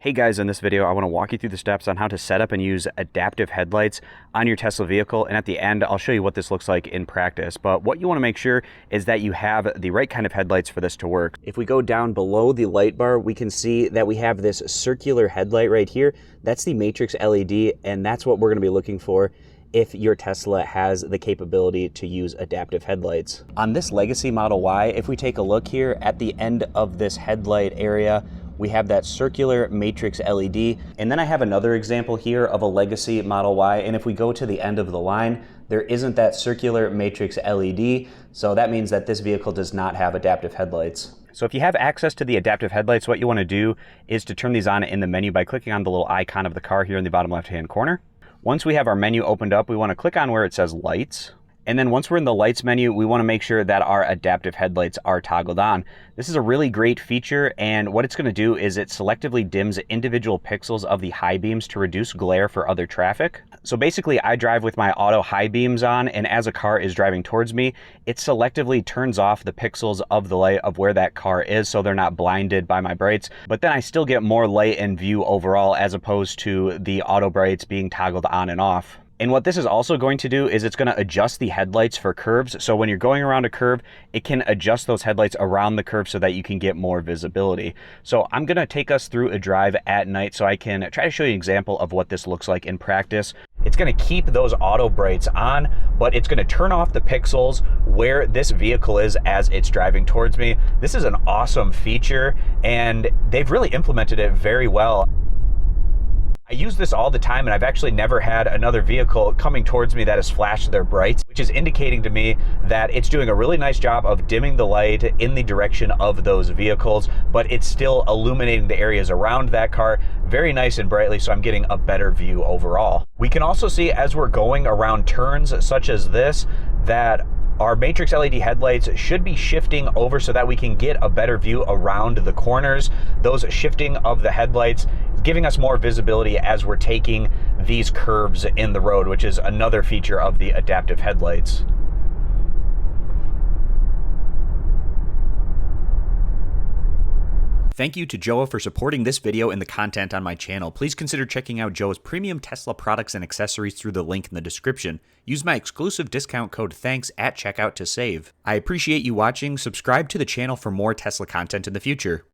Hey guys, in this video I want to walk you through the steps on how to set up and use adaptive headlights on your Tesla vehicle, and at the end I'll show you what this looks like in practice. But what you want to make sure is that you have the right kind of headlights for this to work. If we go down below the light bar, we can see that we have this circular headlight right here. That's the matrix LED, and that's what we're going to be looking for if your Tesla has the capability to use adaptive headlights. On this Legacy Model Y, if we take a look here at the end of this headlight area, we have that circular matrix LED. And then I have another example here of a Legacy Model Y. And if we go to the end of the line, there isn't that circular matrix LED. So that means that this vehicle does not have adaptive headlights. So if you have access to the adaptive headlights, what you want to do is to turn these on in the menu by clicking on the little icon of the car here in the bottom left-hand corner. Once we have our menu opened up, we want to click on where it says lights. And then once we're in the lights menu, we want to make sure that our adaptive headlights are toggled on. This is a really great feature, and what it's going to do is it selectively dims individual pixels of the high beams to reduce glare for other traffic. So basically, I drive with my auto high beams on, and as a car is driving towards me, it selectively turns off the pixels of the light of where that car is so they're not blinded by my brights. But then I still get more light in view overall as opposed to the auto brights being toggled on and off. And what this is also going to do is it's going to adjust the headlights for curves. So when you're going around a curve, it can adjust those headlights around the curve so that you can get more visibility. So I'm going to take us through a drive at night so I can try to show you an example of what this looks like in practice. It's going to keep those auto brights on, but it's going to turn off the pixels where this vehicle is as it's driving towards me. This is an awesome feature, and they've really implemented it very well. I use this all the time, and I've actually never had another vehicle coming towards me that has flashed their brights, which is indicating to me that it's doing a really nice job of dimming the light in the direction of those vehicles, but it's still illuminating the areas around that car very nice and brightly, so I'm getting a better view overall. We can also see as we're going around turns such as this that our matrix LED headlights should be shifting over so that we can get a better view around the corners. Those shifting of the headlights giving us more visibility as we're taking these curves in the road, which is another feature of the adaptive headlights. Thank you to Joa for supporting this video and the content on my channel. Please consider checking out Joa's premium Tesla products and accessories through the link in the description. Use my exclusive discount code THANKS at checkout to save. I appreciate you watching. Subscribe to the channel for more Tesla content in the future.